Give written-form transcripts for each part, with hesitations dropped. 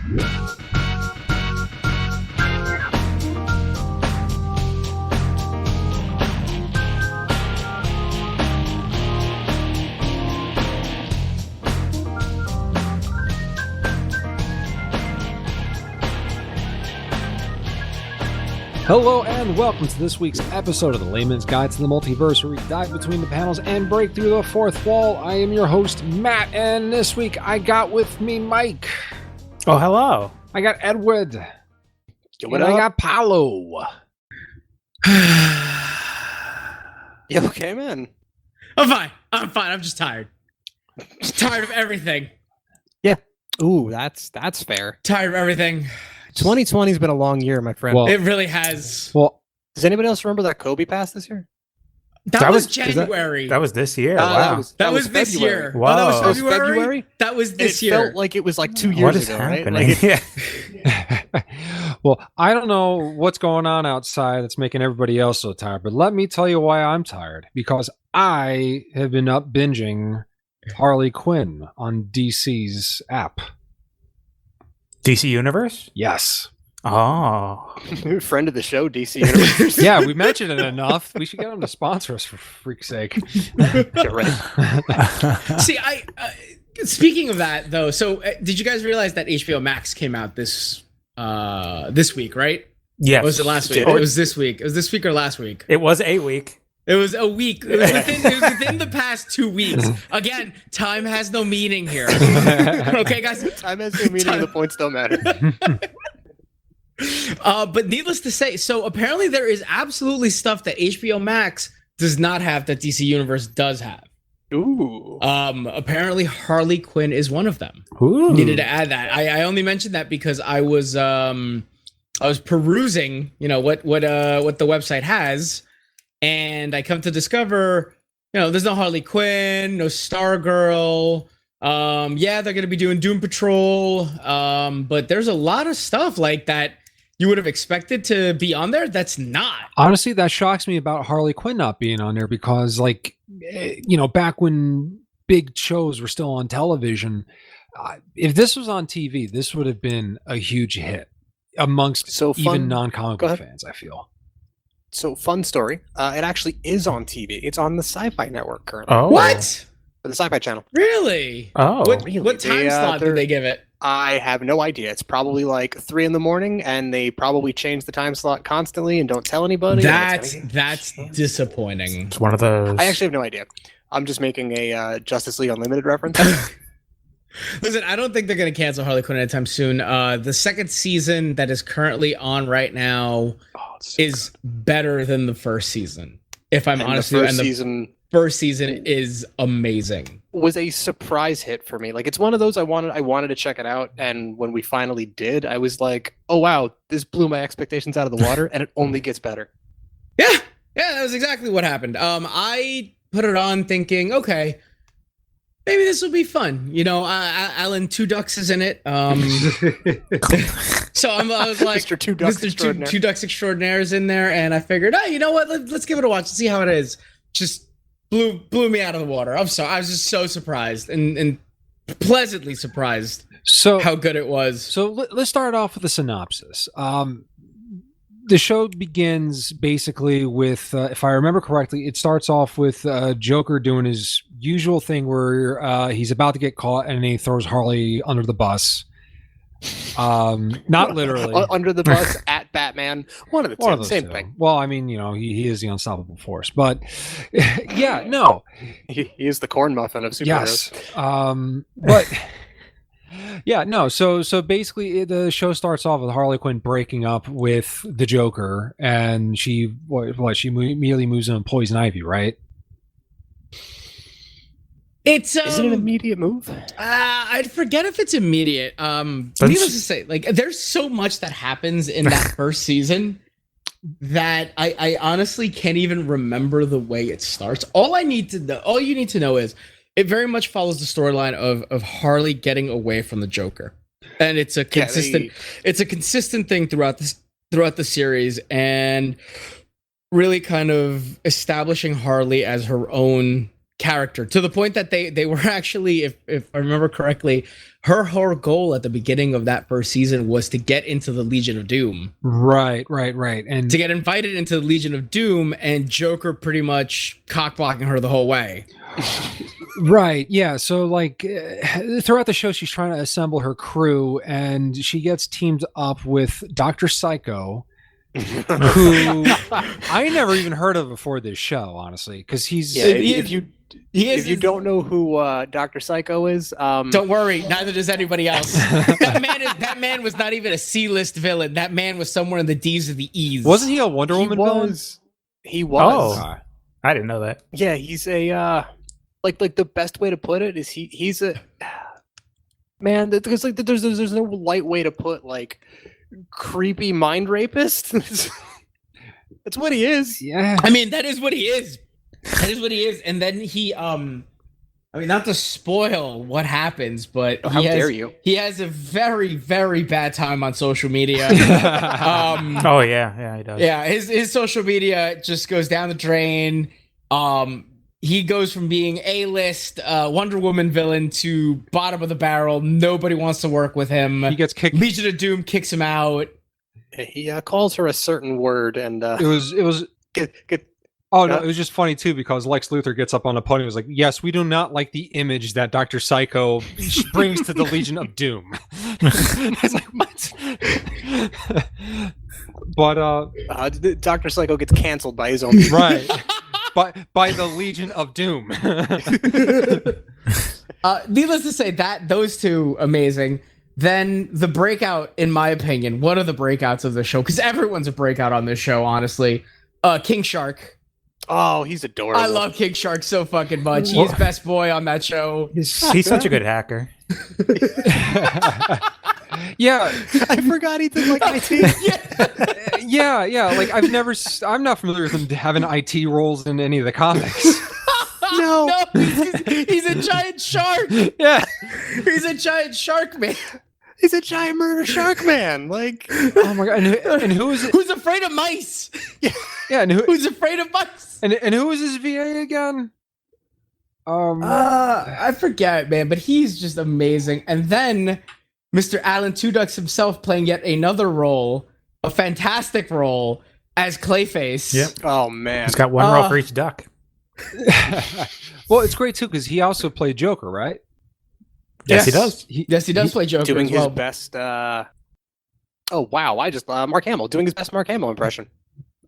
Hello and welcome to this week's episode of the Layman's Guide to the Multiverse, where we dive between the panels and break through the fourth wall. I am your host, Matt, and this week I got with me Mike. Oh, hello. I got Edward. And I got Paolo. You okay, man? I'm fine. I'm just tired. Just tired of everything. Yeah. Ooh, that's fair. Tired of everything. 2020's been a long year, my friend. Well, It really has. Well, does anybody else remember that Kobe passed this year? That was January. That was this year. Wow. Wow. That was this year. Wow. Oh, that That was was February? That was this It year. felt like it was like 2 years What is ago, happening? right? Like Yeah. well, I don't know what's going on outside that's making everybody else so tired, but let me tell you why I'm tired. Because I have been up binging Harley Quinn on DC's app. DC Universe? Yes. Oh. friend of the show, DC Universe. Yeah, we mentioned it enough. We should get them to sponsor us, for freak's sake. Get ready. See, speaking of that though, so did you guys realize that HBO Max came out this week, right? Yes. Or was it last week? It was this week. It was this week or last week? It was a week. It was a week. It was within the past 2 weeks. Again, time has no meaning here. Okay, guys? Time has no meaning, the points don't matter. But needless to say, so apparently there is absolutely stuff that HBO Max does not have that DC Universe does have. Ooh. Apparently Harley Quinn is one of them. Ooh. Needed to add that. I only mentioned that because I was perusing, what the website has, and I come to discover, there's no Harley Quinn, no Stargirl. Yeah, they're gonna be doing Doom Patrol. But there's a lot of stuff like that you would have expected to be on there that's not. Honestly, that shocks me about Harley Quinn not being on there because, back when big shows were still on television, if this was on TV, this would have been a huge hit amongst even non-comic book fans, I feel. So, fun story. It actually is on TV. It's on the Sci-Fi Network currently. Oh. What? For the Sci-Fi Channel. Really? Oh. What time slot did they give it? I have no idea. It's probably like 3 a.m, and they probably change the time slot constantly and don't tell anybody. That's disappointing. It's one of those. I actually have no idea. I'm just making a Justice League Unlimited reference. Listen, I don't think they're going to cancel Harley Quinn anytime soon. The second season that is currently on right now is better than the first season. If I'm honest with you, and the first season is amazing. Was a surprise hit for me. Like, it's one of those I wanted to check it out, and when we finally did, I was like, oh wow, this blew my expectations out of the water, and it only gets better. Yeah, that was exactly what happened. I put it on thinking, okay, maybe this will be fun. Alan Two Ducks is in it. So I was like, Mr. Two Ducks Extraordinaire. Two Ducks Extraordinaire is in there, and I figured, hey, you know what? Let's give it a watch and see how it is. Just blew me out of the water. I'm sorry. I was just so surprised and pleasantly surprised how good it was. So let's start off with a synopsis. The show begins basically with, if I remember correctly, it starts off with Joker doing his usual thing where he's about to get caught and he throws Harley under the bus. Not literally. Under the bus at Batman. One of the two. Same thing. Well, I mean, he is the unstoppable force, but yeah, no. He is the corn muffin of superheroes. Yes. But yeah, no. So basically, the show starts off with Harley Quinn breaking up with the Joker, and she immediately moves in on Poison Ivy, right? It's is it an immediate move? I'd forget if it's immediate. Needless to say, like, there's so much that happens in that first season that I honestly can't even remember the way it starts. All you need to know is it very much follows the storyline of Harley getting away from the Joker, and it's a consistent thing throughout the series, and really kind of establishing Harley as her own character to the point that they were actually, if I remember correctly, her whole goal at the beginning of that first season was to get into the Legion of Doom. Right. And To get invited into the Legion of Doom, and Joker pretty much cockblocking her the whole way. right, yeah. So like throughout the show, she's trying to assemble her crew, and she gets teamed up with Dr. Psycho, who I never even heard of before this show, honestly, because he's if you don't know who Dr. Psycho is, don't worry, neither does anybody else. That man was not even a C-list villain. That man was somewhere in the D's or the E's. wasn't he a Wonder Woman villain? He was. Oh, I didn't know that. Yeah, he's a like the best way to put it is he's a man. There's like there's no light way to put like creepy mind rapist. That's what he is. Yeah, I mean, that is what he is. That is what he is. And then he, I mean, not to spoil what happens, but How dare you? He has a very, very bad time on social media. Oh yeah, he does. Yeah, his social media just goes down the drain. He goes from being A-list Wonder Woman villain to bottom of the barrel. Nobody wants to work with him. he gets kicked. Legion of Doom kicks him out. He calls her a certain word, and It was. get Oh no, it was just funny too because Lex Luthor gets up on the podium and was like, "Yes, we do not like the image that Dr. Psycho brings to the Legion of Doom." It's like what? But Dr. Psycho gets canceled by his own people. right, by the Legion of Doom. Needless to say, that those two amazing. Then the breakout, in my opinion, one of the breakouts of the show, because everyone's a breakout on this show, honestly. King Shark. Oh, he's adorable. I love King Shark so fucking much. He's best boy on that show. He's such a good hacker. Yeah, I forgot he did like IT. yeah. Like I'm not familiar with him having IT roles in any of the comics. No. He's a giant shark. Yeah, He's a giant shark man. He's a giant murder shark man. Like, oh my god! And who is it? Who's afraid of mice? Yeah, and Who's afraid of mice? and who is his VA again? I forget, man, but he's just amazing. And then Mr. Alan Tudyk himself playing yet another role, a fantastic role as Clayface. Yep. oh man. He's got one roll for each duck. Well, it's great too because he also played Joker, right? Yes, he does. Yes, he does play Joker doing as well. his best. Oh wow! I just Mark Hamill doing his best Mark Hamill impression.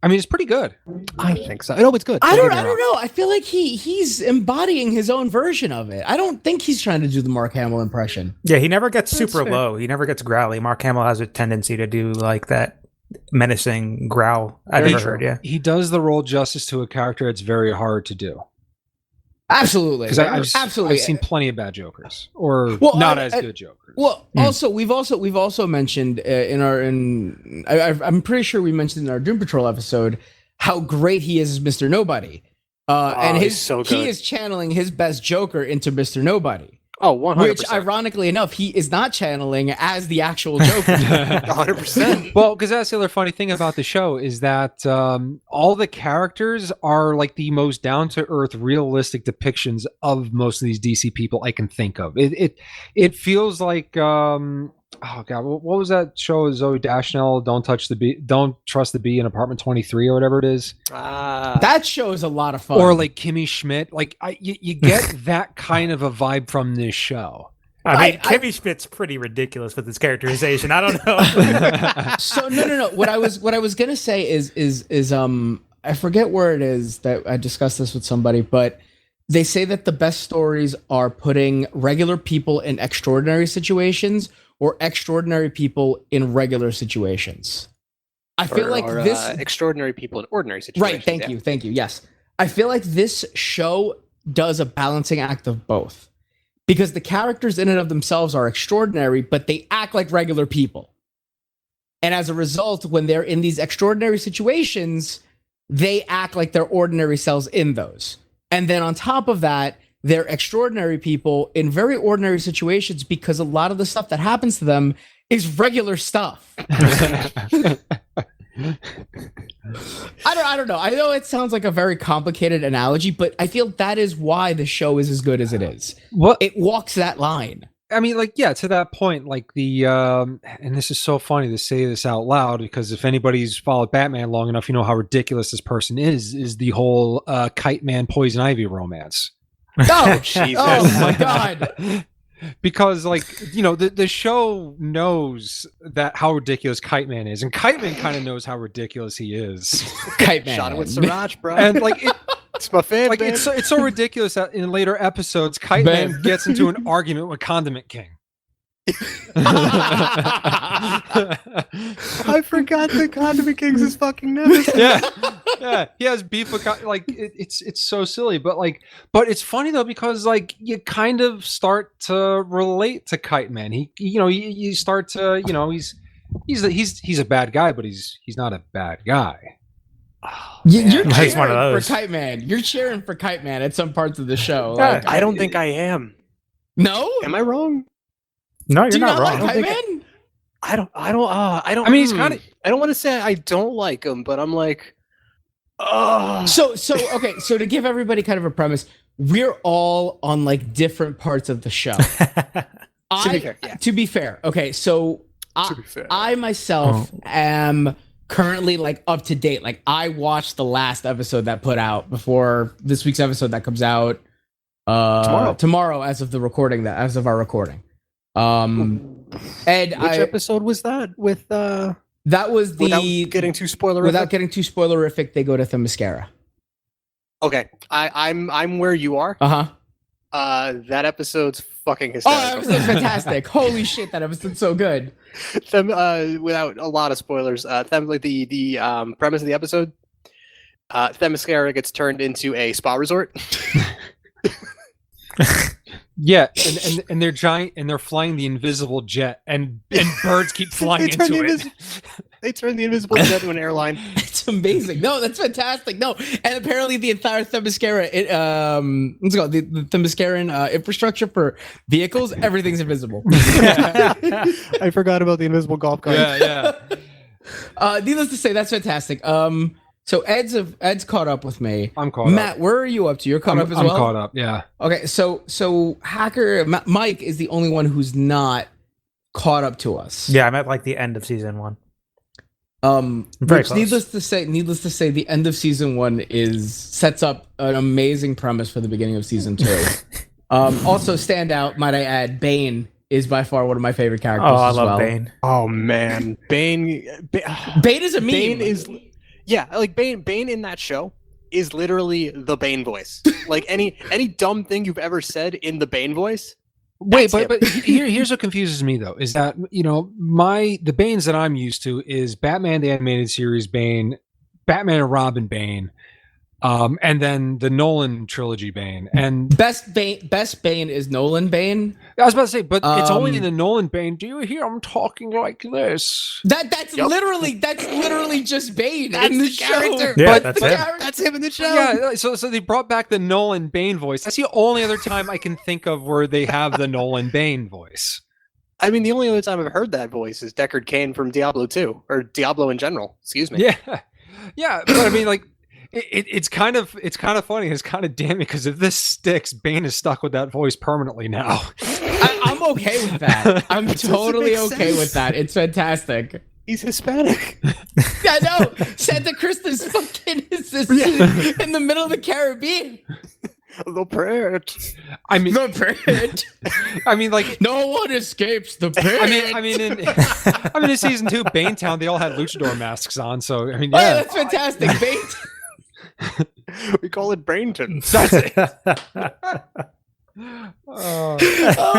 I mean, it's pretty good. I think so. No, it's good. I don't get me wrong. know. I feel like he's embodying his own version of it. I don't think he's trying to do the Mark Hamill impression. Yeah, he never gets That's super fair. low. He never gets growly. Mark Hamill has a tendency to do like that menacing growl. I've Very never true. heard. Yeah. He does the role justice to a character that's very hard to do. Absolutely. Because Absolutely. I've seen plenty of bad Jokers, or Well, not as good Jokers. Well, also we've also mentioned I'm pretty sure we mentioned in our Doom Patrol episode how great he is as Mr. Nobody. And he's so good. he is channeling his best Joker into Mr. Nobody. Oh, 100%. Which, ironically enough, he is not channeling as the actual Joker. 100%. Well, because that's the other funny thing about the show is that all the characters are like the most down to earth, realistic depictions of most of these DC people I can think of. It feels like oh god, what was that show? Zoe Deschanel, Don't Trust the Bee in Apartment 23 or whatever it is. That show is a lot of fun. Or like Kimmy Schmidt. Like you get that kind of a vibe from this show. I mean, Kimmy Schmidt's pretty ridiculous with his characterization. I don't know. So no. What I was gonna say is I forget where it is that I discussed this with somebody, but they say that the best stories are putting regular people in extraordinary situations or extraordinary people in regular situations. I feel like this extraordinary people in ordinary situations. Right, thank you. Yes. I feel like this show does a balancing act of both. Because the characters in and of themselves are extraordinary, but they act like regular people. And as a result, when they're in these extraordinary situations, they act like they're ordinary selves in those. And then on top of that, they're extraordinary people in very ordinary situations because a lot of the stuff that happens to them is regular stuff. I don't know. I know it sounds like a very complicated analogy, but I feel that is why the show is as good as it is. What It walks that line. I mean, like, yeah, to that point, like and this is so funny to say this out loud because if anybody's followed Batman long enough, you know how ridiculous this person is the whole Kite Man Poison Ivy romance. Oh, Jesus. Oh my God. Because, like, you know, the show knows that how ridiculous Kite Man is, and Kite Man kind of knows how ridiculous he is. Kite Man. Shot it with Sriracha, bro. And like It's my fan, like man. it's so ridiculous that in later episodes, Kite Man. Man gets into an argument with Condiment King. I forgot the Condiment King's his fucking nemesis. Yeah, he has beef with it's so silly, but it's funny though because like you kind of start to relate to Kite Man. You start to he's a bad guy, but he's not a bad guy. You're He's cheering one of those. for Kite Man. You're cheering for Kite Man at some parts of the show. Yeah, Like, I don't think I am. No? Am I wrong? No, you're Do you not not wrong. like Kite think Man? I don't. I mean, he's kind of. I don't want to say I don't like him, but I'm like, So okay, so to give everybody kind of a premise, we're all on like different parts of the show. To be fair, yeah. To be fair, okay, so To be fair. I myself am currently like up to date. Like I watched the last episode that put out before this week's episode that comes out tomorrow as of our recording. And Which episode was that? With that was without the getting too spoilerific. without getting too spoilerific, they go to Themyscira. Okay, I'm where you are. Uh-huh. That episode's fucking Oh, that hysterical. episode's fantastic. Holy shit, that episode's so good. Without a lot of spoilers, like the premise of the episode, Themyscira gets turned into a spa resort. Yeah, and they're giant and they're flying the invisible jet and birds keep flying They turn into the it. They turn the invisible jet into an airline. It's amazing. No, that's fantastic. No, and apparently the entire Themyscira, what's it called? The Themysciran infrastructure for vehicles, everything's invisible. I forgot about the invisible golf cart. Yeah. Needless to say, that's fantastic. So Ed's caught up with me. I'm caught Matt, up. where are you up to? You're caught up as I'm well. caught up. Yeah. Okay, so Hacker Mike is the only one who's not caught up to us. Yeah, I'm at like the end of season 1. Which Very close. needless to say, the end of season 1 sets up an amazing premise for the beginning of season 2. Also, standout, might I add, Bane is by far one of my favorite characters. Oh, I as love well. Bane. Oh man, Bane Bane is a meme. Bane is, yeah, like Bane in that show is literally the Bane voice. Like any dumb thing you've ever said in the Bane voice. Wait, That's but here's what confuses me though is that the Banes that I'm used to is Batman the animated series Bane, Batman and Robin Bane, and then the Nolan trilogy Bane. And Best Bane is Nolan Bane. I was about to say, but it's only in the Nolan Bane. Do you hear I'm talking like this? That's Yep. literally just Bane That's in the, the show. character. Yeah, But that's The it. character- That's him in the show. Yeah, so they brought back the Nolan Bane voice. That's the only other time I can think of where they have the Nolan Bane voice. I mean, the only other time I've heard that voice is Deckard Cain from Diablo 2, or Diablo in general. Excuse me. Yeah, but I mean, like, it's kind of funny. It's kind of damning because if this sticks, Bane is stuck with that voice permanently now. I'm okay with that. I'm doesn't totally make okay sense. with that. It's fantastic. He's Hispanic. I know. Santa Crista's fucking in the middle of the Caribbean. The Prince. I mean, The pit. like, No one escapes the pit. I mean, in season 2, Banetown, they all had luchador masks on. So I mean, Oh, yeah, yeah, that's fantastic. Bane. We call it Brainton. that's it. Oh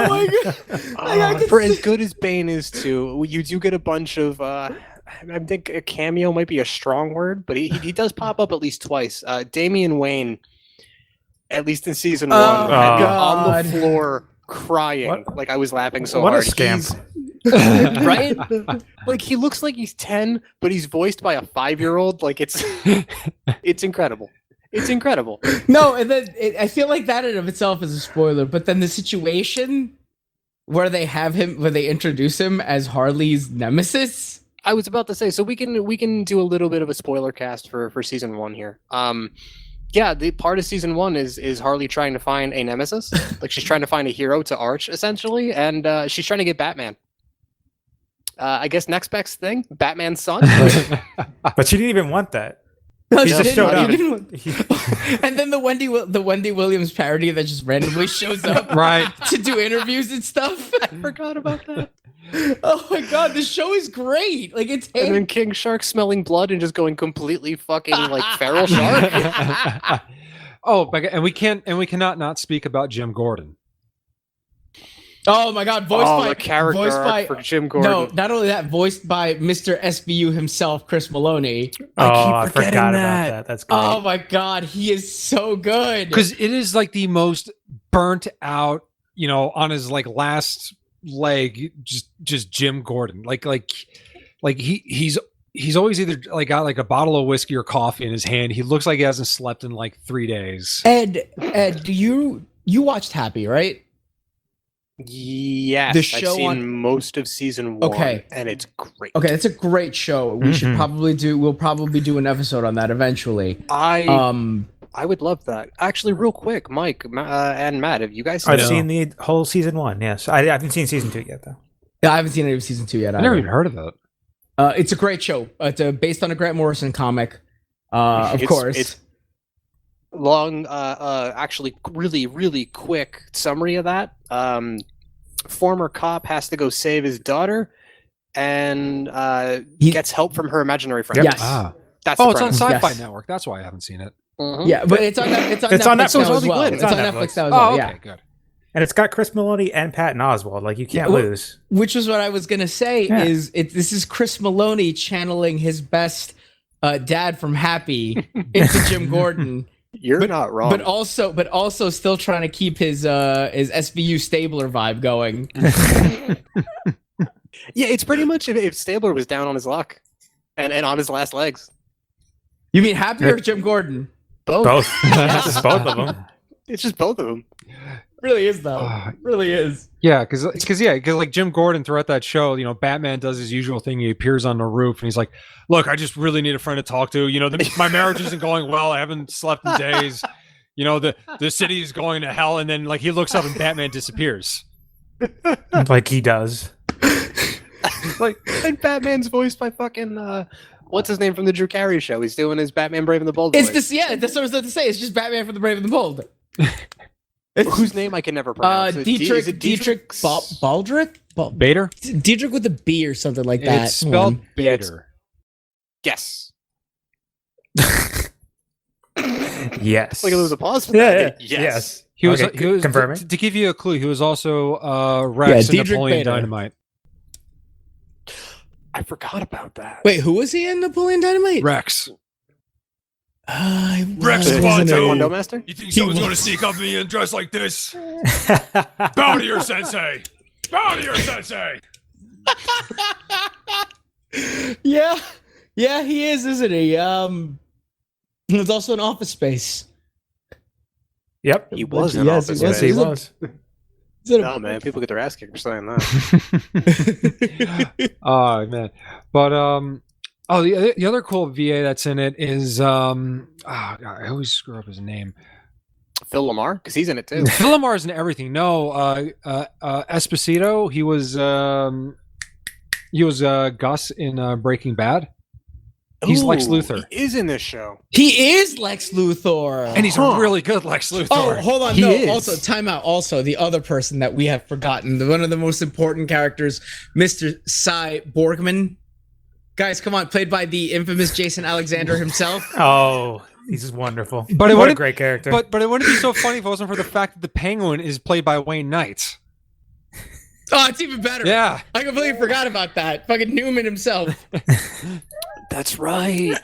my god. I can For see- as good as Bane is too, you do get a bunch of I think a cameo might be a strong word, but he does pop up at least twice. Damian Wayne, at least in season 1, Oh, had me God. on the floor crying. What? Like I was laughing so What a hard. scamp. Right? Like he looks like he's 10, but he's voiced by a 5-year-old. Like it's incredible. It's incredible. No, and then I feel like that in of itself is a spoiler, but then the situation where they introduce him as Harley's nemesis. I was about to say, so we can do a little bit of a spoiler cast for season 1 here. Yeah, the part of season 1 is Harley trying to find a nemesis. Like she's trying to find a hero to arch, essentially, and she's trying to get Batman. I guess next best thing, Batman's son. But she didn't even want that. No, He she just didn't. showed up. He didn't. And then the Wendy Williams parody that just randomly shows up Right. to do interviews and stuff. I forgot about that. Oh my god, this show is great. Like it's And then King Shark smelling blood and just going completely fucking like feral shark. Oh, and we cannot not speak about Jim Gordon. Oh my god, the character arc for Jim Gordon. No, not only that, voiced by Mr. SVU himself, Chris Maloney. I forgot about that. That's great. Oh my god, he is so good. Because it is like the most burnt out, on his like last leg, just Jim Gordon. Like he's always either like got like a bottle of whiskey or coffee in his hand. He looks like he hasn't slept in like 3 days. Ed, do you watched Happy, right? Yes, The show I've seen on- most of season 1, Okay. and it's great. Okay, that's a great show. We'll probably do an episode on that eventually. I would love that. Actually, real quick, Mike and Matt, have you guys seen I've it? seen the whole season 1. Yes, I haven't seen season 2 yet though. I haven't seen any of season 2 yet. I never either. even heard of it. It's a great show. It's based on a Grant Morrison comic. Of It's- course. It's long, actually really, really quick summary of that. Former cop has to go save his daughter, and He- gets help from her imaginary friend. Yes. Ah. That's Oh, the it's on premise. Sci-Fi Yes. Network. That's why I haven't seen it. Mhm. Yeah, but it's on It's Netflix on now Netflix. as well. Good. It's on Netflix now as well. Oh, okay, Yeah. good. And it's got Chris Maloney and Patton Oswalt. Like you can't well- lose. Which is what I was gonna say. Yeah. This is Chris Maloney channeling his best dad from Happy into Jim Gordon, You're not wrong. but also still trying to keep his SVU Stabler vibe going. yeah, it's pretty much if Stabler was down on his luck and on his last legs. You mean Happy or Jim Gordon? Both. It's both of them. It's just both of them. Really is though. Really is. Yeah, because like Jim Gordon throughout that show, Batman does his usual thing. He appears on the roof and he's like, "Look, I just really need a friend to talk to. My marriage isn't going well. I haven't slept in days. The city is going to hell." And then like he looks up and Batman disappears. Like he does. And Batman's voiced by fucking what's his name from the Drew Carey show? He's doing his Batman Brave and the Bold. It's voice. this. Yeah, that's what I was about to say. It's just Batman for the Brave and the Bold. Whose name I can never pronounce. Dietrich Is it Dietrich Baldrick? Bader? Dietrich with a B or something like that. It's spelled Hold on. Bader. Yes. Yes. Like it was a pause for Yeah, that. yeah. Yes. Yes. He was, Okay, he was confirming. to give you a clue. He was also Rex in Dietrich Napoleon Bader. Dynamite. I forgot about that. Wait, who was he in Napoleon Dynamite? Rex. Rex Squad was two. Taekwondo master. You think someone's gonna sneak up me and dress like this? Bow to your sensei. Bow to your sensei. Yeah, he is, isn't he? There's also an Office Space. Yep. He was in Yes, Office he was. Yes, he Space. was. No man, people get their ass kicked for saying that. Oh man, but the other cool VA that's in it is God, I always screw up his name. Phil Lamar, because he's in it too. Phil Lamar's in everything. No, Esposito. He was Gus in Breaking Bad. He's Lex Ooh, Luthor, He is in this show. He is Lex Luthor. and he's a really good Lex Luthor. Oh, hold on. He No, is. also, time out. Also, the other person that we have forgotten, one of the most important characters, Mr. Cy Borgman. Guys, come on, played by the infamous Jason Alexander himself. Oh, he's wonderful. But it what a wouldn't- great character. But it wouldn't be so funny if it wasn't for the fact that the Penguin is played by Wayne Knight. Oh, it's even better. Yeah. I completely forgot about that. Fucking Newman himself. That's right.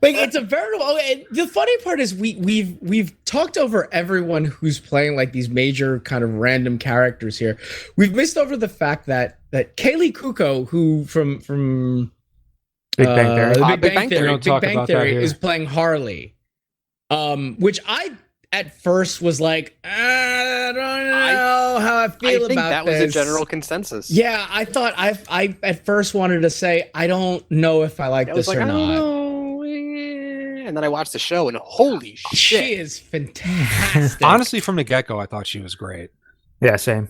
Like it's a veritable. And the funny part is we've talked over everyone who's playing like these major kind of random characters here. We've missed over the fact that Kaylee Kuko, who from Big Bang Theory. the Big Bang Theory. We don't Big talk Bang about that Theory here. is playing Harley, which I at first was like, I don't know how how I feel I think about that this. was a general consensus. Yeah, I thought I at first wanted to say I don't know if I like I this was like, or I don't not. know. And then I watched the show, and holy She shit! is fantastic. Honestly, from the get-go, I thought she was great. Yeah, same.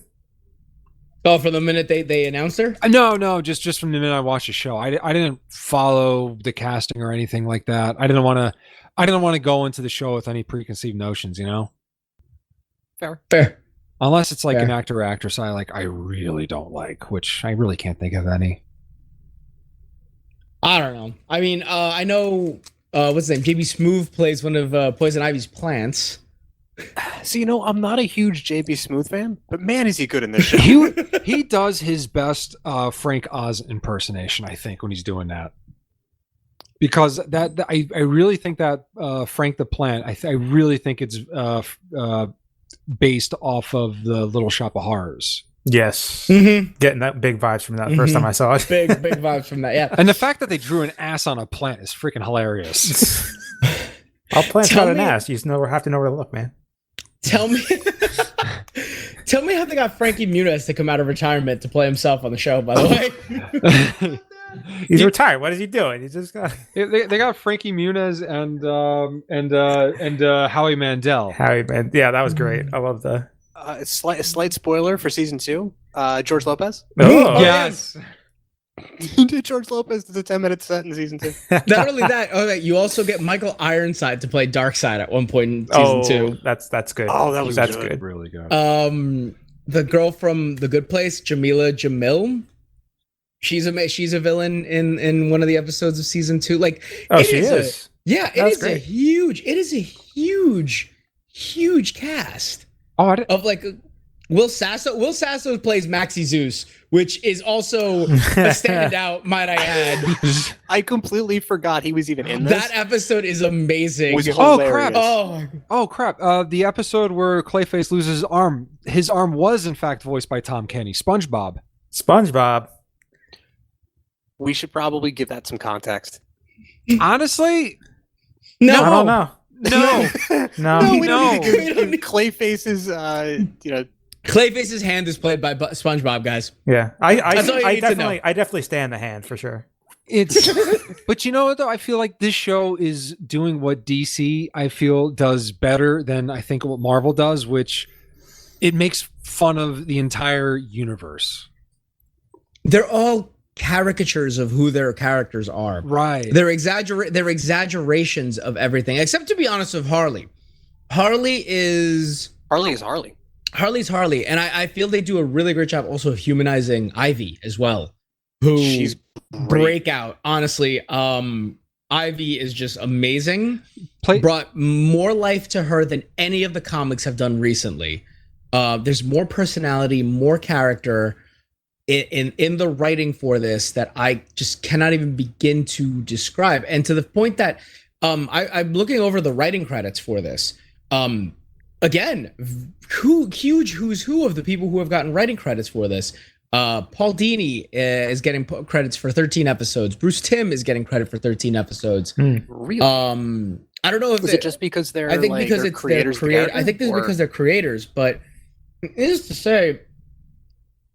Oh, from the minute they announced her. No, just from the minute I watched the show, I didn't follow the casting or anything like that. I didn't want to go into the show with any preconceived notions, you know. Fair. Unless it's like Fair. an actor or actress I really don't like, which I really can't think of any. I don't know. I mean, I know what's his name? JB Smoove plays one of Poison Ivy's plants. So I'm not a huge JB Smooth fan, but man, is he good in this show. He does his best Frank Oz impersonation, I think, when he's doing that. Because I really think that Frank the Plant, I really think it's based off of the Little Shop of Horrors. Yes. Mm-hmm. Getting that big vibes from that first time I saw it. Big vibes from that. Yeah. And the fact that they drew an ass on a plant is freaking hilarious. All plants Tell got an me- ass. You just have to know where to look, man. Tell me how they got Frankie Muniz to come out of retirement to play himself on the show. By the way, He's retired. What is he doing? He just got they got Frankie Muniz and Howie Mandel. Harry, man. Yeah, that was great. I love the. A slight spoiler for season 2. George Lopez. Oh, Yes. George Lopez does a 10-minute set in season 2. not only that. Oh, you also get Michael Ironside to play Darkseid at one point in season 2. That's good. Oh, that was that's good. Really good. The girl from The Good Place, Jamila Jamil. She's a villain in one of the episodes of season 2. Like, Oh, it she is is. Yeah, it That's is great. huge cast Oh, I didn't. of like Will Sasso. Will Sasso plays Maxie Zeus, which is also a standout, might I add. I completely forgot he was even in this. That episode is amazing. was Oh, hilarious. crap. Oh, Oh crap! The episode where Clayface loses his arm was in fact voiced by Tom Kenny, SpongeBob. SpongeBob. We should probably give that some context. Honestly, no. I don't know. no. No. we don't need to We don't give need- Clayface's, Clayface's hand is played by SpongeBob, guys. Yeah, That's all you need to know. I definitely stand the hand for sure. It's, but you know what though? I feel like this show is doing what DC I feel does better than I think what Marvel does, which it makes fun of the entire universe. They're all caricatures of who their characters are. Right. They're exaggerations of everything, except, to be honest, with Harley. Harley is Harley. Harley's Harley, and I feel they do a really great job also of humanizing Ivy as well. Who She's great. breakout, honestly. Ivy is just amazing. Play, Brought more life to her than any of the comics have done recently. There's more personality, more character in the writing for this that I just cannot even begin to describe. And to the point that I'm looking over the writing credits for this. Again, huge who's who of the people who have gotten writing credits for this. Paul Dini is getting credits for 13 episodes. Bruce Timm is getting credit for 13 episodes. Really? I don't know if Was it just because they're I think like, because they're it's creators of the creators. I character, think this is or- because they're creators, but it is to say,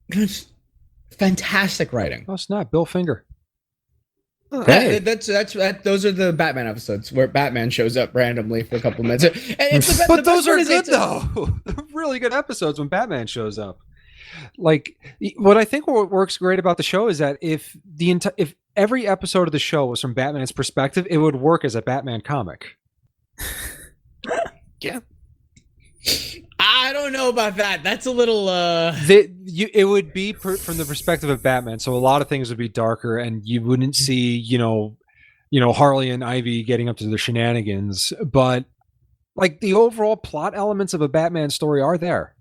it's fantastic writing. oh snap! Bill Finger. Hey. Those are the Batman episodes where Batman shows up randomly for a couple minutes. And it's the But those best part are is good it's- though. They're really good episodes when Batman shows up. Like what I think what works great about the show is that if every episode of the show was from Batman's perspective, it would work as a Batman comic. Yeah. I don't know about that. That's a little. It would be from the perspective of Batman, so a lot of things would be darker, and you wouldn't see, Harley and Ivy getting up to the shenanigans. But like the overall plot elements of a Batman story are there.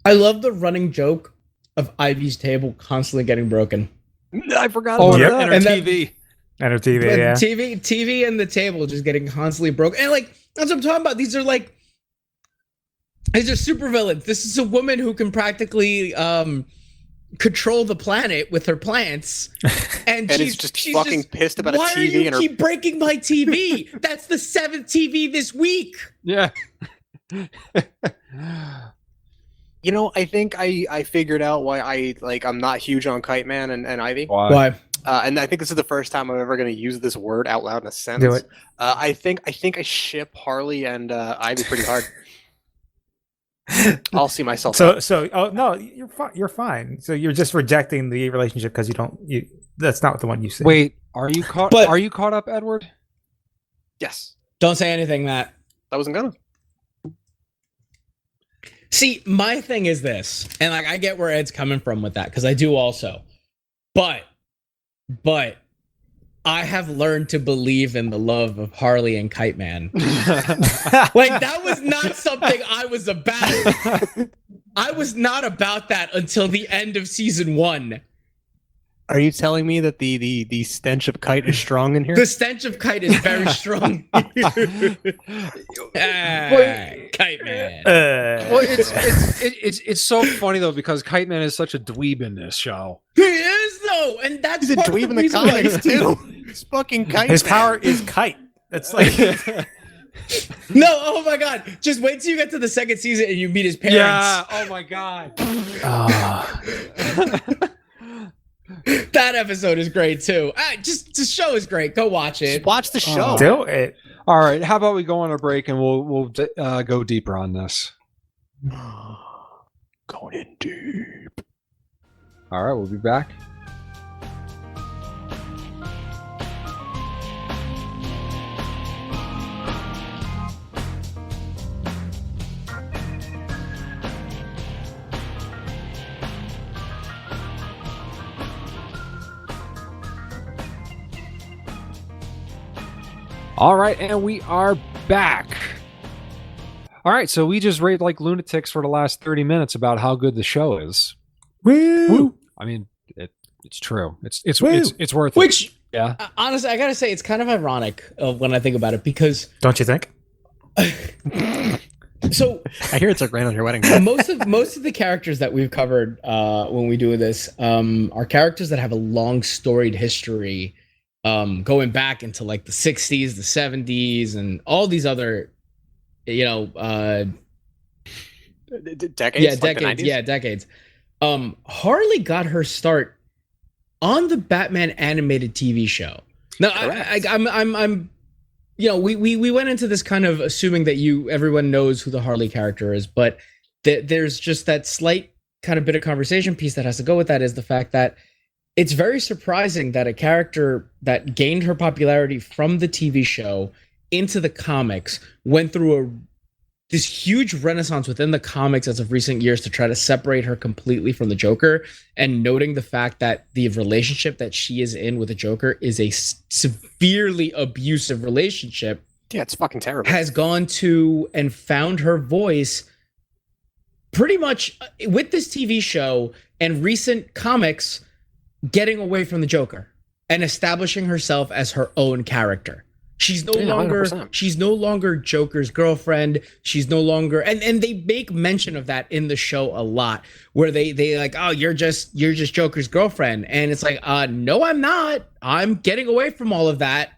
I love the running joke of Ivy's table constantly getting broken. I forgot Oh, about yep. that. and her And that- TV. And her TV, But yeah. TV and the table just getting constantly broken. And like that's what I'm talking about. These are super villains. This is a woman who can practically control the planet with her plants, and is just fucking pissed about a why TV are you and her- keep breaking my TV? That's the 7th TV this week. Yeah. You know, I think I figured out why I'm not huge on Kite Man and Ivy. Why? And I think this is the first time I'm ever going to use this word out loud in a Do sentence. it. I think I ship Harley and Ivy pretty hard. I'll see myself. Oh no, you're fine. So you're just rejecting the relationship because that's not the one you said. Wait, are you caught? But- Are you caught up, Edward? Yes, Don't say anything, Matt. I wasn't gonna. See, my thing is this, and like I get where Ed's coming from with that because I do also, but I have learned to believe in the love of Harley and Kite Man. Like that was not something I was about. I was not about that until the end of season 1. Are you telling me that the stench of Kite is strong in here? The stench of Kite is very strong. Kite Man. Well, it's so funny though because Kite Man is such a dweeb in this show. He is though, and that's He's a part of dweeb in the reason why- comics too. It's fucking Kite. His Man. power is kite. That's like No, oh my god! Just wait till you get to the second season and you meet his parents. Yeah. Oh my god. That episode is great too. Just the show is great. Go watch it. Just watch the show. do it. All right. How about we go on a break and we'll go deeper on this. Going in deep. All right. We'll be back. All right, and we are back. All right, so we just raved like lunatics for the last 30 minutes about how good the show is. Woo! I mean, it's true. It's Woo. it's worth it. Which, Yeah. honestly, I gotta say, it's kind of ironic when I think about it because Don't you think? so I hear it's like right on your wedding day. most of the characters that we've covered when we do this are characters that have a long storied history, going back into like the 60s, the 70s, and all these other, Decades? yeah, Like the decades, 90s? yeah, decades. Harley got her start on the Batman animated TV show. Now, Correct. I'm we went into this kind of assuming that everyone knows who the Harley character is, but there's just that slight kind of bit of conversation piece that has to go with that is the fact that it's very surprising that a character that gained her popularity from the TV show into the comics went through this huge renaissance within the comics as of recent years to try to separate her completely from the Joker, and noting the fact that the relationship that she is in with the Joker is a severely abusive relationship, Yeah, it's fucking terrible. has gone to and found her voice pretty much with this TV show and recent comics, getting away from the Joker and establishing herself as her own character. She's no longer 100%. she's no longer Joker's girlfriend. She's no longer and they make mention of that in the show a lot, where they like, oh, you're just Joker's girlfriend. And it's like, no, I'm not. I'm getting away from all of that.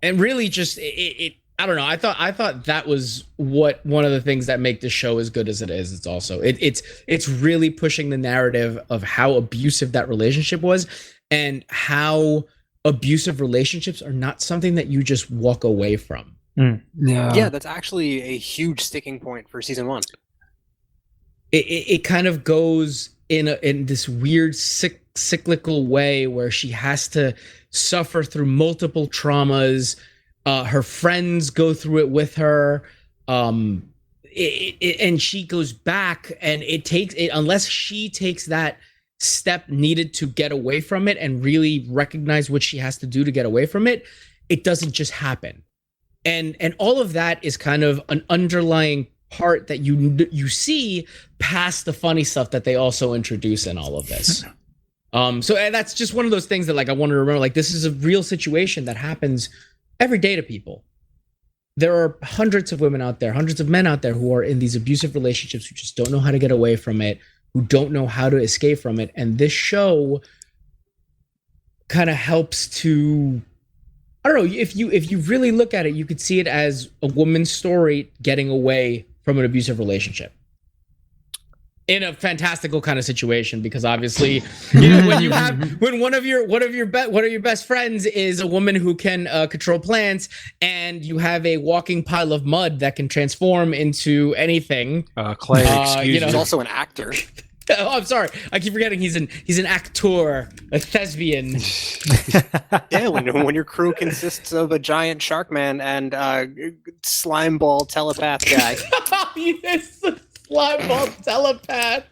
And really just it I don't know. I thought that was one of the things that make the show as good as it is. It's also it's really pushing the narrative of how abusive that relationship was and how abusive relationships are not something that you just walk away from. Yeah, that's actually a huge sticking point for season 1. It kind of goes in this weird cyclical way where she has to suffer through multiple traumas. Her friends go through it with her, and she goes back, and it takes it unless she takes that step needed to get away from it and really recognize what she has to do to get away from it. It doesn't just happen, and all of that is kind of an underlying part that you see past the funny stuff that they also introduce in all of this. So that's just one of those things that like I want to remember. Like this is a real situation that happens every day to people. There are hundreds of women out there, hundreds of men out there who are in these abusive relationships who just don't know how to get away from it, who don't know how to escape from it. And this show kind of helps to, I don't know, if you really look at it, you could see it as a woman's story getting away from an abusive relationship. in a fantastical kind of situation, because obviously, you know, when one of your best friends is a woman who can control plants, and you have a walking pile of mud that can transform into anything. Clay, excuse He's me. also an actor. Oh, I'm sorry. I keep forgetting he's an actor, a thespian. Yeah, when your crew consists of a giant shark man and slime ball telepath guy. Yes, the slime ball telepath.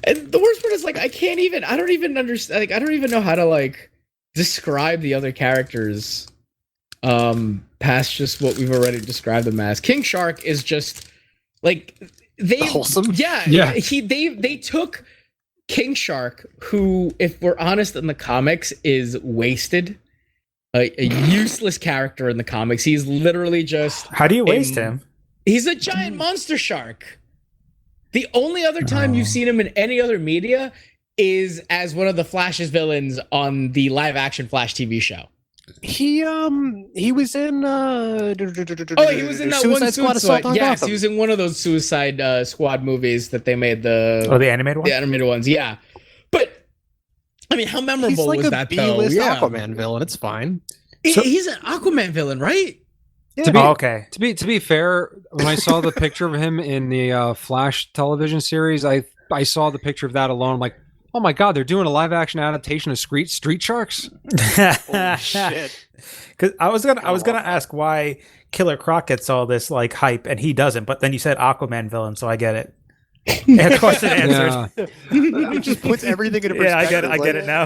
And the worst part is, like, I don't even understand. Like, I don't even know how to, like, describe the other characters past just what we've already described them as. King Shark is just like Wholesome. Yeah. They took King Shark, who, if we're honest, in the comics is wasted. A useless character in the comics. He's literally just... How do you waste him? He's a giant monster shark. The only other time you've seen him in any other media is as one of the Flash's villains on the live action Flash TV show. He was in he was in that one Squad Assault on Yes, Gotham. he was in one of those Suicide Squad movies that they made, the animated one? the animated ones. Yeah, but I mean, how memorable He's like was a that though? B-list Yeah. Aquaman villain. It's fine. He's an Aquaman villain, right? To be, okay. To be fair, when I saw the picture of him in the Flash television series, I saw the picture of that alone. I'm like, oh my god, they're doing a live action adaptation of Street Sharks. Holy shit. Because I was gonna ask why Killer Croc gets all this like hype and he doesn't, but then you said Aquaman villain, so I get it. Yeah, question answered. Yeah. It just puts everything into perspective. Yeah, I get it now.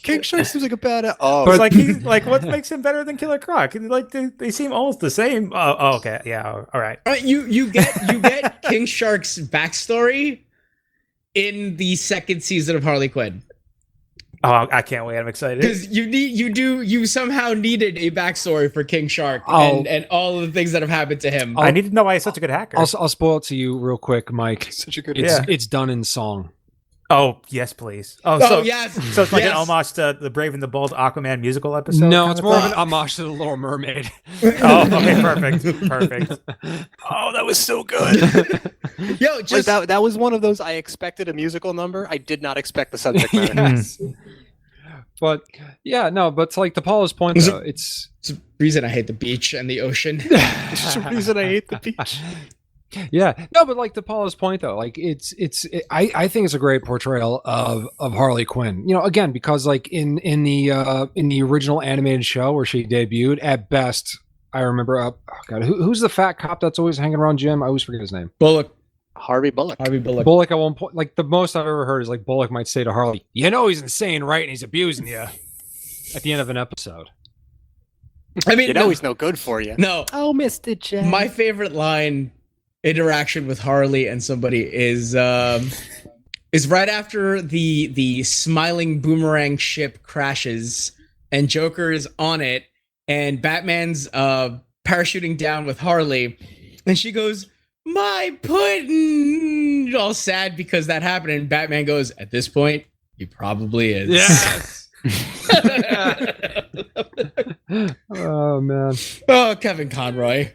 King Shark seems like a bad. Oh, It's like he's like, what makes him better than Killer Croc? Like they seem almost the same. Oh, okay, yeah, all right. You get King Shark's backstory in the second season of Harley Quinn. Oh, I can't wait! I'm excited. Because you somehow needed a backstory for King Shark Oh. and all of the things that have happened to him. I need to know why he's such a good hacker. I'll spoil it to you real quick, Mike. such a good. It's done in song. Oh, yes, please. Oh, Oh, yes. So it's like Yes. an homage to the Brave and the Bold Aquaman musical episode? No, kind it's of more of thing? an homage to the Little Mermaid. Oh, okay, perfect. Oh, that was so good. Yo, Like just that was one of those. I expected a musical number. I did not expect the subject matter. Yes. But yeah, no, but to like to Paula's point though, it's the reason I hate the beach and the ocean. There's a reason I hate the beach. yeah, no, but like to Paula's point though, like I think it's a great portrayal of Harley Quinn. You know, again, because like in the original animated show where she debuted, at best, I remember who's the fat cop that's always hanging around Jim? I always forget his name. Harvey Bullock. Bullock at one point, like the most I've ever heard is like Bullock might say to Harley, "You know he's insane, right? And he's abusing you." At the end of an episode. I mean, You know he's no good for you. no. Oh, Mr. J. My favorite line interaction with Harley and somebody is right after the smiling boomerang ship crashes and Joker is on it and Batman's parachuting down with Harley and she goes, "My pudding," all sad because that happened, and Batman goes, "At this point, he probably is." Yes. Oh man. Oh, Kevin Conroy.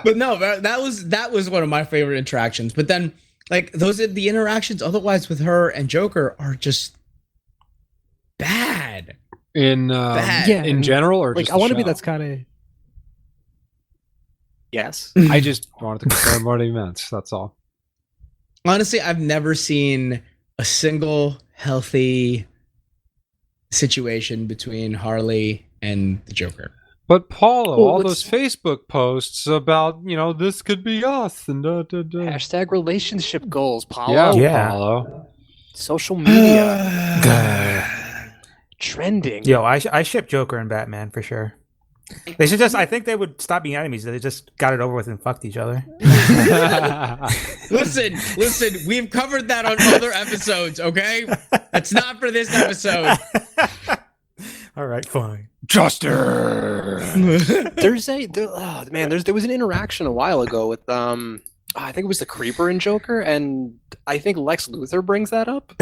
But no, that was one of my favorite interactions. But then, like, those are the interactions otherwise with her and Joker are just bad. In in general, or like just I want to the be show? that's kind of. Yes. I just wanted to confirm what he meant. That's all. Honestly, I've never seen a single healthy situation between Harley and the Joker. But Paulo, Well, all let's- those Facebook posts about, you know, this could be us and Hashtag relationship goals, Paulo. Yeah, Yeah. Paulo. Social media. Trending. Yo, I ship Joker and Batman for sure. They should just. I think they would stop being enemies. They just got it over with and fucked each other. Listen, we've covered that on other episodes, okay? That's not for this episode. All right, fine. Juster. There was an interaction a while ago with I think it was the Creeper and Joker, and I think Lex Luthor brings that up.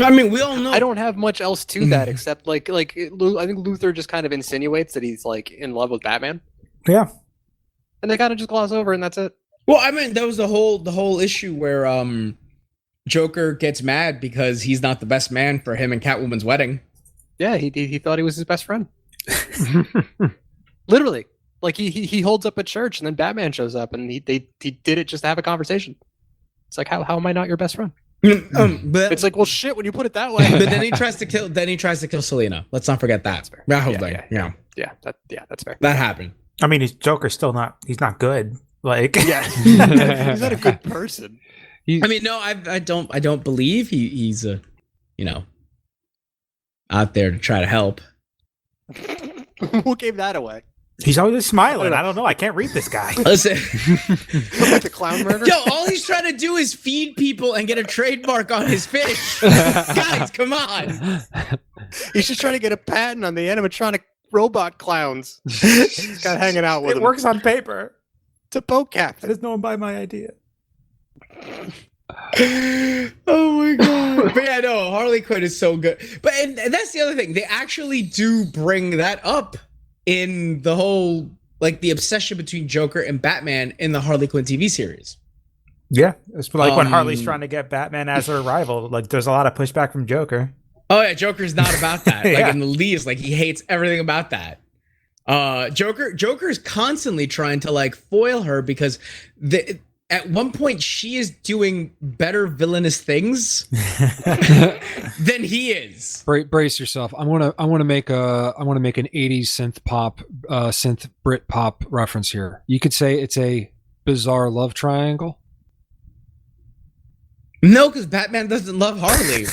I mean, we all know. I don't have much else to that except I think Luthor just kind of insinuates that he's like in love with Batman. Yeah. and they kind of just gloss over, and that's it. Well, I mean, that was the whole issue where Joker gets mad because he's not the best man for him and Catwoman's wedding. Yeah, he thought he was his best friend. Literally, like he holds up at church, and then Batman shows up, and he did it just to have a conversation. It's like, how am I not your best friend? But It's like, well, shit, when you put it that way. but then he tries to kill Selena. Let's not forget that. That's fair. That whole Yeah, thing. yeah. That's fair. That happened. I mean, his Joker's still not. He's not good. Like, Yeah, he's not a good person. I mean, no, I don't believe he's out there to try to help. Who gave that away? he's always smiling. I don't know. I can't read this guy. Listen, Like the clown murder? yo, all he's trying to do is feed people and get a trademark on his fish. Guys, come on. He's just trying to get a patent on the animatronic robot clowns. He's got hanging out with It him. works on paper. It's a boat captain. There's no one buy my idea. Oh my god! But yeah, no, Harley Quinn is so good. But and that's the other thing; they actually do bring that up in the whole like the obsession between Joker and Batman in the Harley Quinn TV series. Yeah, it's like when Harley's trying to get Batman as her rival. Like, there's a lot of pushback from Joker. Oh yeah, Joker's not about that. Like Yeah. in the least, like he hates everything about that. Joker's constantly trying to like foil her because at one point she is doing better villainous things than he is. Brace yourself. I want to make an 80s synth Brit pop reference here. You could say it's a bizarre love triangle. No, because Batman doesn't love Harley.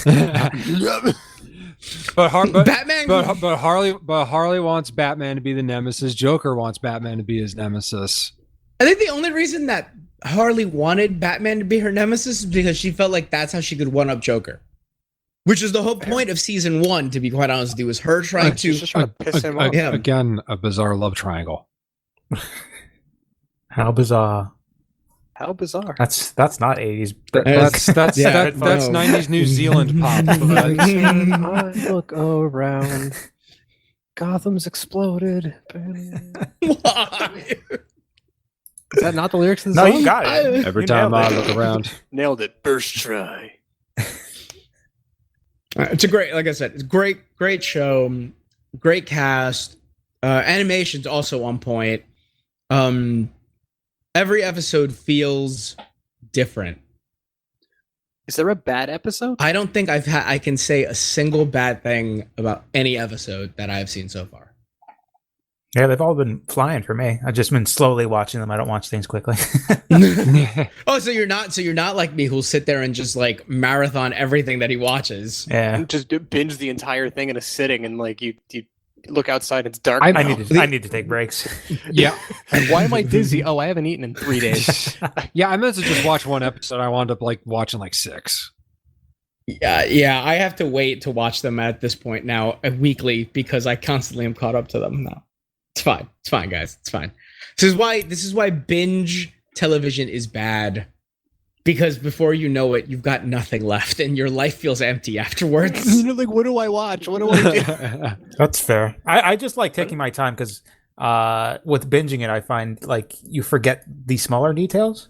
But Batman. Harley wants Batman to be the nemesis. Joker wants Batman to be his nemesis. I think the only reason that Harley wanted Batman to be her nemesis is because she felt like that's how she could one up Joker. Which is the whole point of season 1, to be quite honest with you, was her trying to She's just trying to piss him off. Yeah. Again, a bizarre love triangle. How bizarre. How bizarre. That's not 80s. That's Yeah, that's no. 90s New Zealand pop. I look around. Gotham's exploded. Why? Is that not the lyrics of the No, song? you got it. Every You time nailed I it. look around. Nailed it. First try. It's a great, like I said, it's great show, great cast. Animation's also on point. Every episode feels different. Is there a bad episode? I don't think I can say a single bad thing about any episode that I've seen so far. Yeah, they've all been flying for me. I've just been slowly watching them. I don't watch things quickly. Oh, so you're not like me who'll sit there and just like marathon everything that he watches. Yeah. Just binge the entire thing in a sitting, and like you look outside, it's dark. I I now. need to take breaks. Yeah. Why am I dizzy? Oh, I haven't eaten in 3 days. Yeah, I meant to just watch one episode. I wound up like watching like 6. Yeah, I have to wait to watch them at this point now weekly because I constantly am caught up to them now. It's fine, guys. It's fine. This is why binge television is bad. Because before you know it, you've got nothing left and your life feels empty afterwards. You're like, what do I watch? What do I do? That's fair. I just like taking my time because with binging it, I find like you forget the smaller details.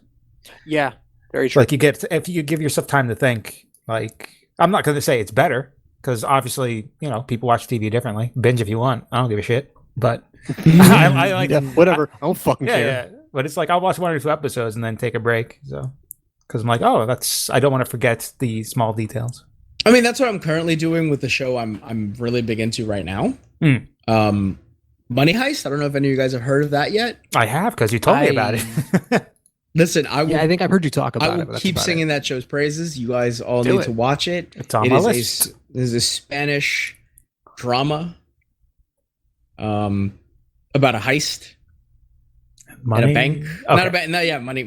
Yeah, very true. Like if you give yourself time to think, like I'm not going to say it's better because obviously, people watch TV differently. Binge if you want. I don't give a shit. But I like whatever. I don't fucking Yeah, care. yeah. But it's like I'll watch 1 or 2 episodes and then take a break. So because I'm like, I don't want to forget the small details. I mean, that's what I'm currently doing with the show I'm really big into right now. Money Heist. I don't know if any of you guys have heard of that yet. I have because you told me about it. Listen, I will. I think I've heard you talk about I it. will But that's keep about singing that show's praises. You guys all Do need it. to watch it. It's on It my is list. this is a Spanish drama about a heist Money? at a bank. Okay. Not a bank. No, yeah, money.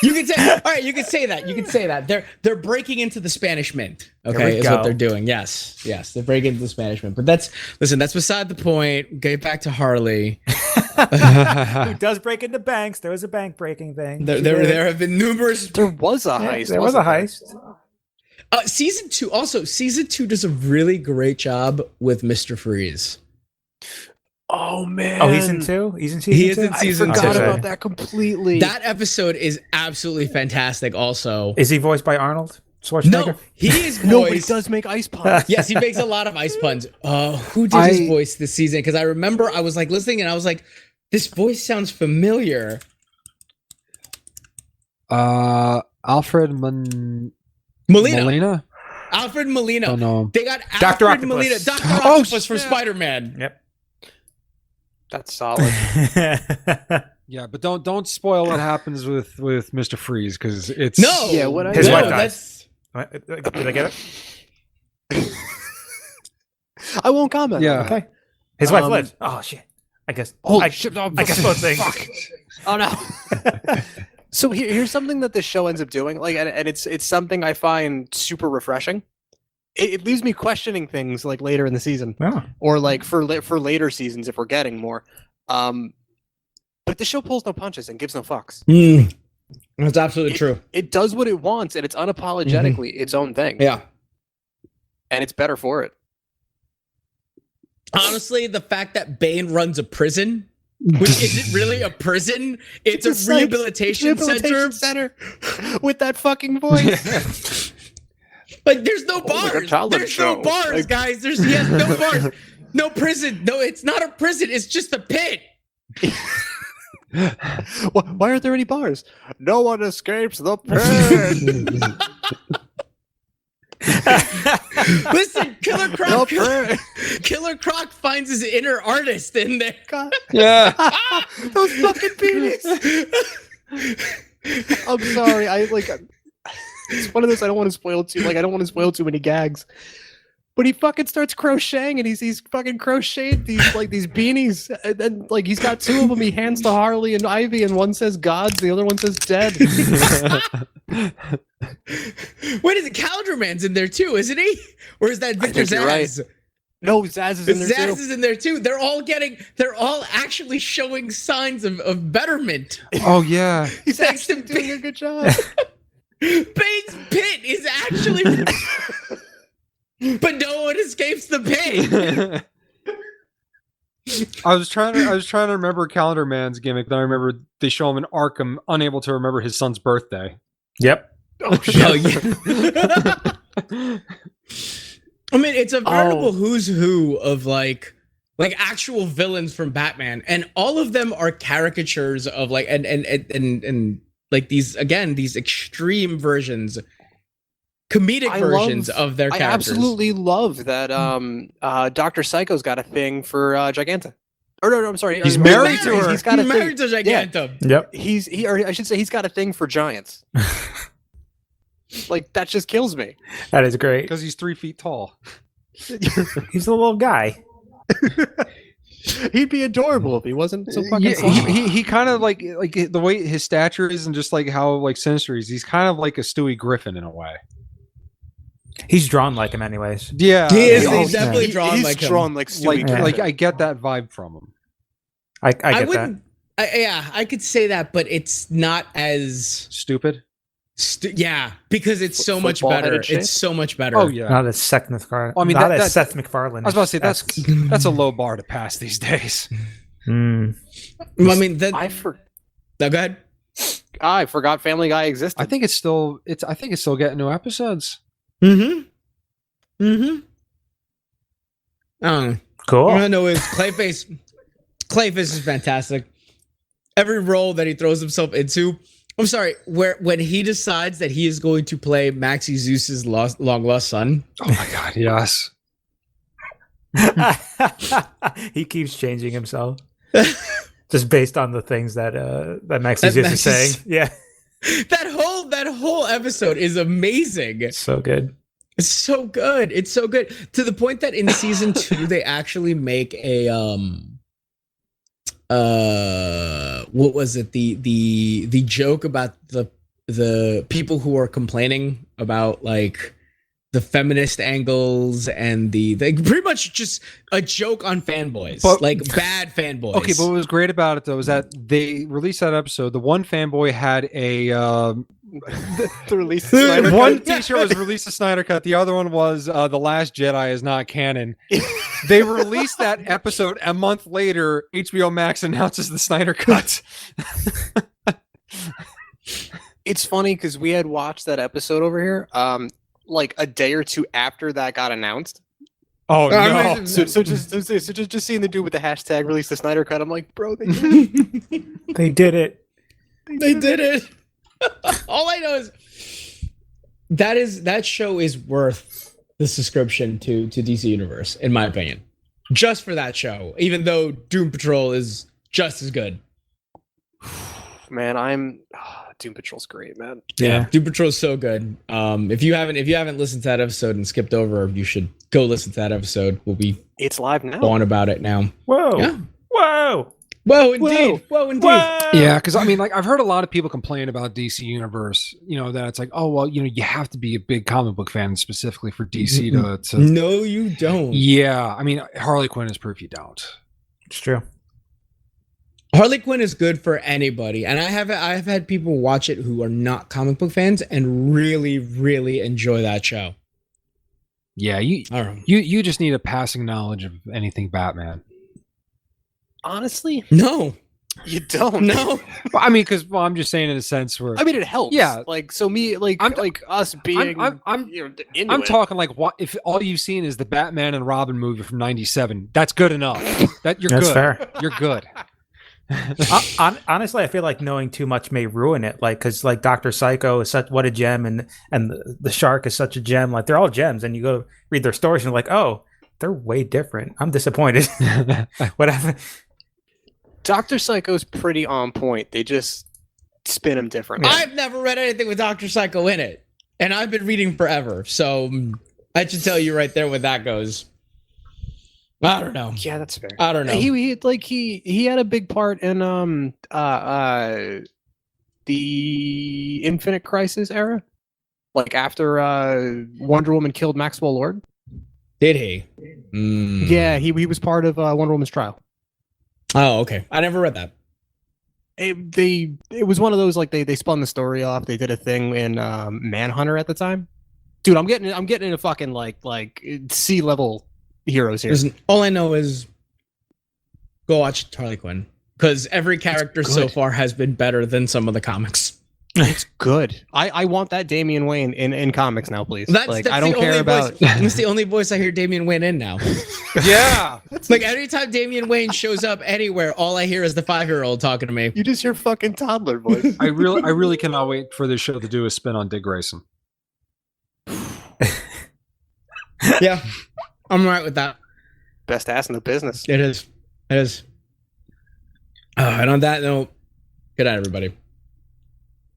You can say all right. You can say that. You can say that. They're breaking into the Spanish Mint. There Okay, we is go. what they're doing. Yes, they're breaking into the Spanish Mint. But that's beside the point. Get back to Harley. Who does break into banks? There was a bank breaking thing. There have been numerous. There was a heist. There was a wasn't there? heist. Season 2 does a really great job with Mr. Freeze. Oh man. Oh, he's in 2. He's in season 2. He is in I season forgot two. about that completely. That episode is absolutely fantastic. Also, Is he voiced by Arnold Schwarzenegger? no, he is no, but he voiced. does make ice puns. Yes, he makes a lot of ice puns. Who did his voice this season? Because I remember I was like listening and I was like, this voice sounds familiar. Alfred Molina. Alfred Molina. Oh no. They got Dr. Alfred Octopus. Molina. Dr. Oh, Octopus for shit. Spider-Man. Yep. That's solid. Yeah, but don't spoil what happens with Mr. Freeze because it's No. Yeah, what I- His no, wife dies. that's Did I get it? I won't comment. Yeah. Okay. His wife Um, lives. Oh shit. I guess. Holy I, shit! I guess both things. Oh no. So here's something that this show ends up doing, like, and it's something I find super refreshing. It leaves me questioning things like later in the season, Oh. or like for later seasons if we're getting more. But the show pulls no punches and gives no fucks. That's absolutely true. It does what it wants, and it's unapologetically its own thing. Yeah. And it's better for it. Honestly, the fact that Bane runs a prison, which isn't really a prison, it's a like rehabilitation center with that fucking voice. Like, there's no Oh, like a bars. childhood There's show. no bars, Like- guys. He has no bars. No prison. No, it's not a prison. It's just a pit. Why aren't there any bars? No one escapes the pit. Listen, Killer The Croc. pit. Killer Croc finds his inner artist in there. God. yeah. Those fucking beanies. I'm sorry. It's one of those I don't want to spoil too. Like, I don't want to spoil too many gags. But he fucking starts crocheting, and he's fucking crocheted these beanies, and then like he's got 2 of them. He hands to Harley and Ivy, and one says "Gods," the other one says "Dead." Wait, is it Calendar Man's in there too, isn't he? Or is that Victor think you're right. Zaz? No, Zaz is in there Zaz too. is in there too. They're all actually showing signs of betterment. Oh yeah. He's actually doing a good job. Bane's pit is actually, but no one escapes the pit. I was trying to remember Calendar Man's gimmick. Then I remember they show him in Arkham, unable to remember his son's birthday. Yep. Oh shit! Oh, yeah. I mean, it's a veritable who's who of like actual villains from Batman, and all of them are caricatures of like and like these extreme versions, comedic versions of their I characters. absolutely love that. Dr. Psycho's got a thing for Giganta. Or no, I'm sorry. He's or- married to her. He's got a married thing. to Giganta. Yep. Or I should say, he's got a thing for giants. Like, that just kills me. That is great. Because he's 3 feet tall. He's a little guy. He'd be adorable if he wasn't so fucking Yeah, small. he kind of like the way his stature is and just like how like sinister he is. He's kind of like a Stewie Griffin in a way. He's drawn like him, anyways. Yeah, He is. Oh, He's definitely He- drawn he's like him. drawn like Stewie like Griffin. like I get that vibe from him. I get that. wouldn't. I could say that, but it's not as Stupid. yeah, because it's so much Football-headed better. shape? It's so much better. Oh yeah. Not as Seth MacFarlane. I mean, not that- as Seth MacFarlane. I was about to say that's a low bar to pass these days. Mm. I mean, I no, go ahead. forgot Family Guy existed. I think it's still getting new episodes. Mm-hmm. Cool. All I know is Clayface. Clayface is fantastic. Every role that he throws himself into. I'm sorry, when he decides that he is going to play Maxie Zeus's long lost son. Oh my god, yes. He keeps changing himself, just based on the things that Maxie Zeus is saying. Yeah, That whole episode is amazing. it's so good. It's so good. It's so good to the point that in season 2 they actually make a what was it, the joke about the people who are complaining about like the feminist angles and the pretty much just a joke on fanboys, But- like bad fanboys. Okay, but what was great about it though is that they released that episode. The one fanboy had a The release the Snyder One Cut. T-shirt was released the Snyder Cut. The other one was The Last Jedi is not canon. They released that episode a month later. HBO Max announces the Snyder Cut. It's funny because we had watched that episode over here, like a day or two after that got announced. Oh no! So just seeing the dude with the hashtag release the Snyder Cut, I'm like, bro, they did it. They did it. They did it. All I know is that show is worth the subscription to DC Universe, in my opinion. Just for that show, even though Doom Patrol is just as good. Man, Doom Patrol's great, man. Yeah. Doom Patrol is so good. If you haven't listened to that episode and skipped over, you should go listen to that episode. We'll be It's live now. on about it now. Whoa. Yeah. Whoa. Whoa, indeed. Whoa, indeed. Whoa. Yeah, because I mean, like I've heard a lot of people complain about DC Universe. You know that it's like, oh well, you know, you have to be a big comic book fan specifically for DC to. No, you don't. Yeah, I mean, Harley Quinn is proof you don't. It's true. Harley Quinn is good for anybody, and I've had people watch it who are not comic book fans and really, really enjoy that show. Yeah, you just need a passing knowledge of anything Batman. Honestly, No, you don't. no. Well, I mean, because I'm just saying in a sense where I mean, it helps. Yeah. Like, so me, like, I'm- like us being, I'm you know, into I'm it. talking like what if all you've seen is the Batman and Robin movie from '97? That's good enough. That you're That's good. fair. You're good. Honestly, I feel like knowing too much may ruin it. Like, because like Dr. Psycho is such what a gem, and the Shark is such a gem. Like, they're all gems, and you go read their stories, and you're like, oh, they're way different. I'm disappointed. What happened? Dr. Psycho's pretty on point. They just spin him different. I've never read anything with Dr. Psycho in it, and I've been reading forever. So I should tell you right there where that goes. I don't know. Yeah, that's fair. I don't know. He had a big part in the Infinite Crisis era, like after Wonder Woman killed Maxwell Lord. Did he? Yeah, he was part of Wonder Woman's trial. Oh, okay. I never read that. It was one of those, like, they spun the story off. They did a thing in Manhunter at the time. Dude, I'm getting into fucking like sea level heroes here. Listen, all I know is go watch Harley Quinn, because every character so good. far has been better than some of the comics. It's good. I want that Damian Wayne in comics now, please. That's I don't the care only about. voice, that's the only voice I hear Damian Wayne in now. Yeah. Like every time Damian Wayne shows up anywhere, all I hear is the 5-year-old talking to me. You just hear fucking toddler voice. I really cannot wait for this show to do a spin on Dick Grayson. Yeah, I'm right with that. Best ass in the business. It is. It is. And on that note, good night, everybody.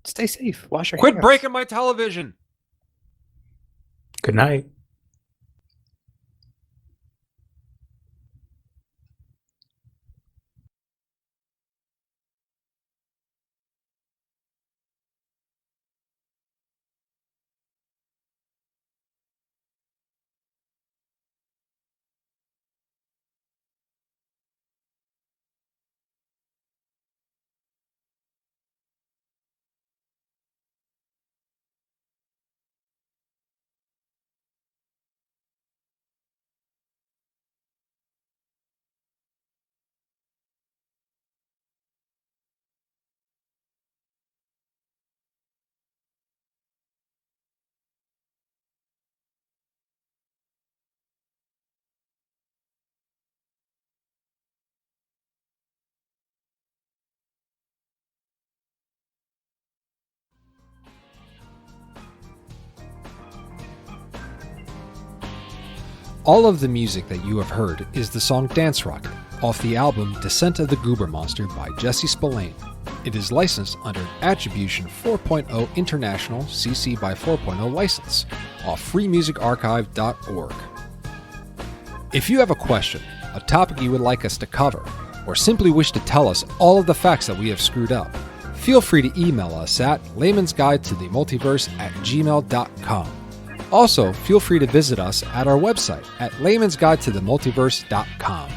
Stay safe. Wash your Quit hands. breaking my television. Good night. All of the music that you have heard is the song Dance Rocket off the album Descent of the Goober Monster by Jesse Spillane. It is licensed under Attribution 4.0 International CC by 4.0 license off freemusicarchive.org. If you have a question, a topic you would like us to cover, or simply wish to tell us all of the facts that we have screwed up, feel free to email us at laymansguidetothemultiverse@gmail.com. Also, feel free to visit us at our website at laymansguidetothemultiverse.com.